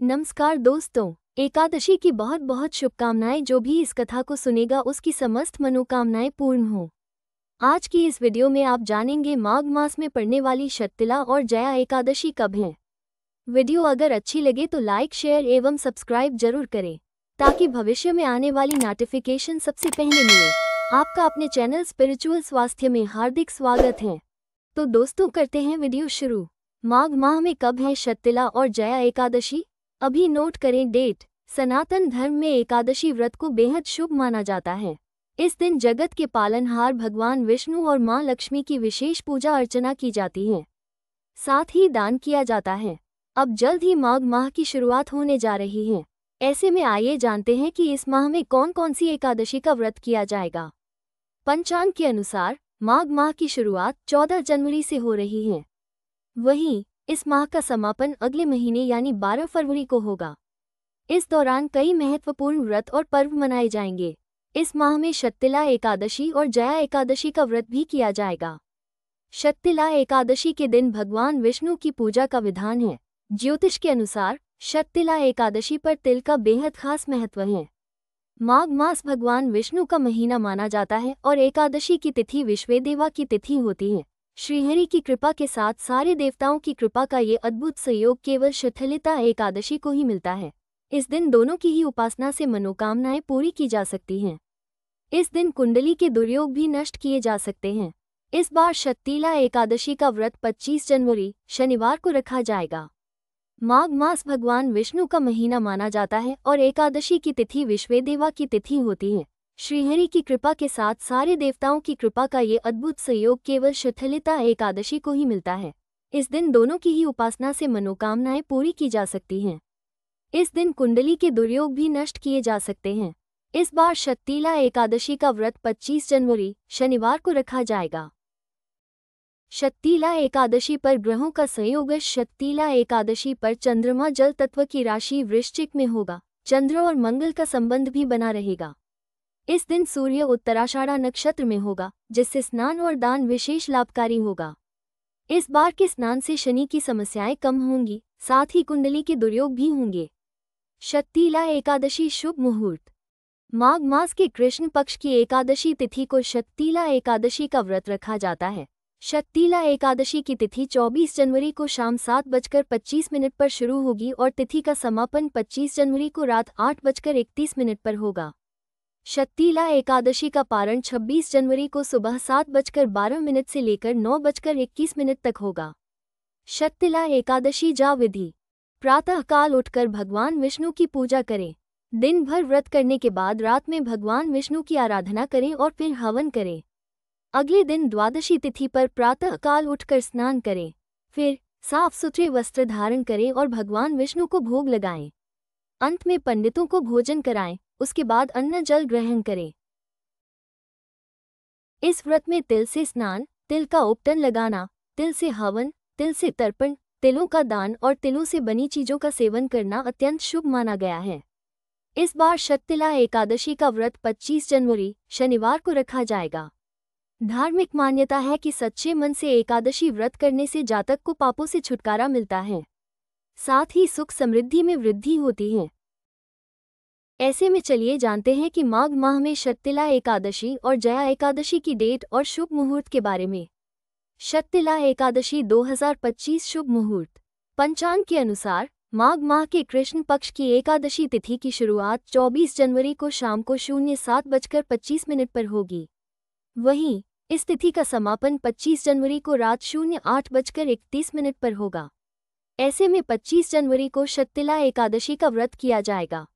नमस्कार दोस्तों, एकादशी की बहुत बहुत शुभकामनाएं। जो भी इस कथा को सुनेगा उसकी समस्त मनोकामनाएं पूर्ण हो। आज की इस वीडियो में आप जानेंगे माघ मास में पड़ने वाली शततिला और जया एकादशी कब है। वीडियो अगर अच्छी लगे तो लाइक, शेयर एवं सब्सक्राइब जरूर करें ताकि भविष्य में आने वाली नोटिफिकेशन सबसे पहले मिले। आपका अपने चैनल स्पिरिचुअल स्वास्थ्य में हार्दिक स्वागत है। तो दोस्तों, करते हैं वीडियो शुरू। माघ माह में कब है शततिला और जया एकादशी? अभी नोट करें डेट। सनातन धर्म में एकादशी व्रत को बेहद शुभ माना जाता है। इस दिन जगत के पालनहार भगवान विष्णु और मां लक्ष्मी की विशेष पूजा अर्चना की जाती है, साथ ही दान किया जाता है। अब जल्द ही माघ माह की शुरुआत होने जा रही है। ऐसे में आइए जानते हैं कि इस माह में कौन कौन सी एकादशी का व्रत किया जाएगा। पंचांग के अनुसार माघ माह की शुरुआत 14 जनवरी से हो रही है। वहीं इस माह का समापन अगले महीने यानी 12 फरवरी को होगा। इस दौरान कई महत्वपूर्ण व्रत और पर्व मनाए जाएंगे। इस माह में शततिला एकादशी और जया एकादशी का व्रत भी किया जाएगा। शततिला एकादशी के दिन भगवान विष्णु की पूजा का विधान है। ज्योतिष के अनुसार शततिला एकादशी पर तिल का बेहद खास महत्व है। माघ मास भगवान विष्णु का महीना माना जाता है और एकादशी की तिथि विश्वेदेवा की तिथि होती है। श्रीहरि की कृपा के साथ सारे देवताओं की कृपा का ये अद्भुत सहयोग केवल शतलिता एकादशी को ही मिलता है। इस दिन दोनों की ही उपासना से मनोकामनाएं पूरी की जा सकती हैं। इस दिन कुंडली के दुर्योग भी नष्ट किए जा सकते हैं। इस बार शततिला एकादशी का व्रत 25 जनवरी शनिवार को रखा जाएगा। माघ मास भगवान विष्णु का महीना माना जाता है और एकादशी की तिथि विश्वेदेवा की तिथि होती है। श्रीहरि की कृपा के साथ सारे देवताओं की कृपा का ये अद्भुत सहयोग केवल शतलिता एकादशी को ही मिलता है। इस दिन दोनों की ही उपासना से मनोकामनाएं पूरी की जा सकती हैं। इस दिन कुंडली के दुर्योग भी नष्ट किए जा सकते हैं। इस बार शततिला एकादशी का व्रत 25 जनवरी शनिवार को रखा जाएगा। शततिला एकादशी पर ग्रहों का संयोग। शततिला एकादशी पर चंद्रमा जल तत्व की राशि वृश्चिक में होगा। चंद्र और मंगल का संबंध भी बना रहेगा। इस दिन सूर्य उत्तराषाढ़ा नक्षत्र में होगा, जिससे स्नान और दान विशेष लाभकारी होगा। इस बार के स्नान से शनि की समस्याएं कम होंगी, साथ ही कुंडली के दुर्योग भी होंगे। शततिला एकादशी शुभ मुहूर्त। माघ मास के कृष्ण पक्ष की एकादशी तिथि को शततिला एकादशी का व्रत रखा जाता है। शततिला एकादशी की तिथि 24 जनवरी को शाम 7:25 पर शुरू होगी और तिथि का समापन 25 जनवरी को रात 8:31 पर होगा। शततिला एकादशी का पारण 26 जनवरी को सुबह 7:12 से लेकर 9:21 तक होगा। शततिला एकादशी जा विधि। प्रातःकाल उठकर भगवान विष्णु की पूजा करें। दिन भर व्रत करने के बाद रात में भगवान विष्णु की आराधना करें और फिर हवन करें। अगले दिन द्वादशी तिथि पर प्रातःकाल उठकर स्नान करें। फिर साफ सुथरे वस्त्र धारण करें और भगवान विष्णु को भोग लगाएं। अंत में पंडितों को भोजन कराएं। उसके बाद अन्न जल ग्रहण करें। इस व्रत में तिल से स्नान, तिल का उपटन लगाना, तिल से हवन, तिल से तर्पण, तिलों का दान और तिलों से बनी चीजों का सेवन करना अत्यंत शुभ माना गया है। इस बार शततिला एकादशी का व्रत 25 जनवरी शनिवार को रखा जाएगा। धार्मिक मान्यता है कि सच्चे मन से एकादशी व्रत करने से जातक को पापों से छुटकारा मिलता है, साथ ही सुख समृद्धि में वृद्धि होती है। ऐसे में चलिए जानते हैं कि माघ माह में शततिला एकादशी और जया एकादशी की डेट और शुभ मुहूर्त के बारे में। शततिला एकादशी 2025 शुभ मुहूर्त। पंचांग के अनुसार माघ माह के कृष्ण पक्ष की एकादशी तिथि की शुरुआत 24 जनवरी को शाम को 07:25 पर होगी। वहीं इस तिथि का समापन 25 जनवरी को रात 08:31 पर होगा। ऐसे में 25 जनवरी को शततिला एकादशी का व्रत किया जाएगा।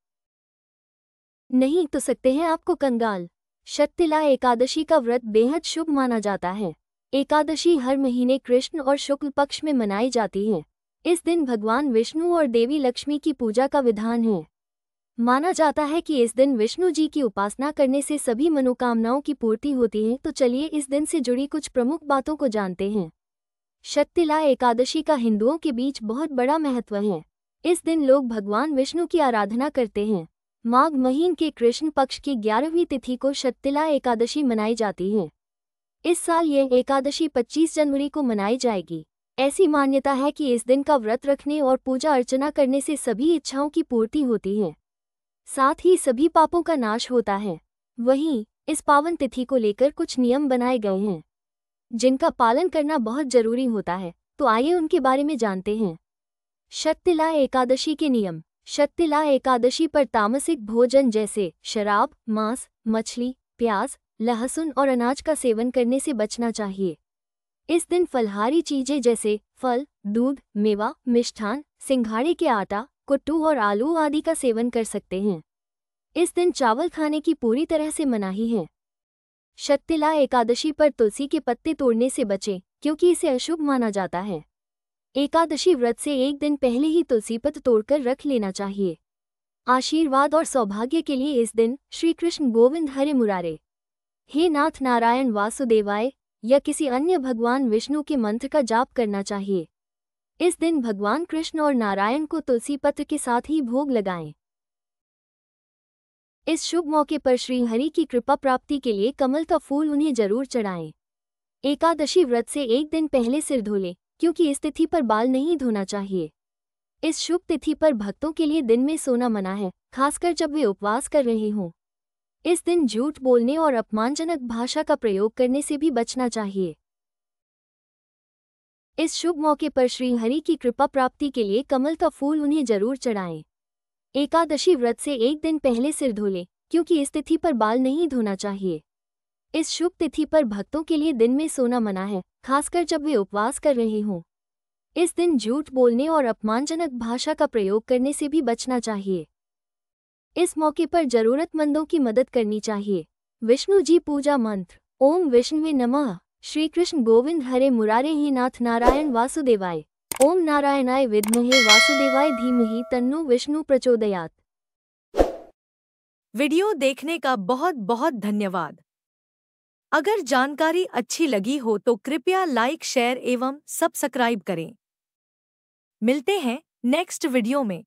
नहीं तो सकते हैं आपको कंगाल। शततिला एकादशी का व्रत बेहद शुभ माना जाता है। एकादशी हर महीने कृष्ण और शुक्ल पक्ष में मनाई जाती है। इस दिन भगवान विष्णु और देवी लक्ष्मी की पूजा का विधान है। माना जाता है कि इस दिन विष्णु जी की उपासना करने से सभी मनोकामनाओं की पूर्ति होती है। तो चलिए इस दिन से जुड़ी कुछ प्रमुख बातों को जानते हैं। शततिला एकादशी का हिंदुओं के बीच बहुत बड़ा महत्व है। इस दिन लोग भगवान विष्णु की आराधना करते हैं। माघ महीने के कृष्ण पक्ष की 11वीं तिथि को शततिला एकादशी मनाई जाती है। इस साल यह एकादशी 25 जनवरी को मनाई जाएगी। ऐसी मान्यता है कि इस दिन का व्रत रखने और पूजा अर्चना करने से सभी इच्छाओं की पूर्ति होती है, साथ ही सभी पापों का नाश होता है। वहीं इस पावन तिथि को लेकर कुछ नियम बनाए गए हैं जिनका पालन करना बहुत जरूरी होता है, तो आइए उनके बारे में जानते हैं। शक्तिला एकादशी के नियम। शक्तिला एकादशी पर तामसिक भोजन जैसे शराब, मांस, मछली, प्याज, लहसुन और अनाज का सेवन करने से बचना चाहिए। इस दिन फलहारी चीजें जैसे फल, दूध, मेवा, मिष्ठान, सिंघाड़े के आटा, कुट्टू और आलू आदि का सेवन कर सकते हैं। इस दिन चावल खाने की पूरी तरह से मनाही है। शक्तिला एकादशी पर तुलसी के पत्ते तोड़ने से बचें, क्योंकि इसे अशुभ माना जाता है। एकादशी व्रत से एक दिन पहले ही तुलसी पत्र तोड़कर रख लेना चाहिए। आशीर्वाद और सौभाग्य के लिए इस दिन श्री कृष्ण गोविंद हरे मुरारे, हे नाथ नारायण वासुदेवाय या किसी अन्य भगवान विष्णु के मंत्र का जाप करना चाहिए। इस दिन भगवान कृष्ण और नारायण को तुलसी पत्र के साथ ही भोग लगाएं। इस शुभ मौके पर श्री हरि की कृपा प्राप्ति के लिए कमल का फूल उन्हें जरूर चढ़ाएं। एकादशी व्रत से एक दिन पहले सिर धो लें, क्योंकि इस तिथि पर बाल नहीं धोना चाहिए। इस शुभ तिथि पर भक्तों के लिए दिन में सोना मना है, खासकर जब वे उपवास कर रहे हों। इस दिन झूठ बोलने और अपमानजनक भाषा का प्रयोग करने से भी बचना चाहिए। इस शुभ मौके पर श्री हरि की कृपा प्राप्ति के लिए कमल का फूल उन्हें जरूर चढ़ाएं। एकादशी व्रत से एक दिन पहले सिर धो लें, क्योंकि इस तिथि पर बाल नहीं धोना चाहिए। इस शुभ तिथि पर भक्तों के लिए दिन में सोना मना है, खासकर जब वे उपवास कर रहे हों। इस दिन झूठ बोलने और अपमानजनक भाषा का प्रयोग करने से भी बचना चाहिए। इस मौके पर जरूरतमंदों की मदद करनी चाहिए। विष्णु जी पूजा मंत्र। ओम विष्णुवे नमः। श्री कृष्ण गोविंद हरे मुरारे, हे नाथ नारायण वासुदेवाय। ओम नारायणाय विद्महे वासुदेवाय धीमहि तन्नो विष्णु प्रचोदयात्। वीडियो देखने का बहुत बहुत धन्यवाद। अगर जानकारी अच्छी लगी हो तो कृपया लाइक, शेयर एवं सब्सक्राइब करें। मिलते हैं नेक्स्ट वीडियो में।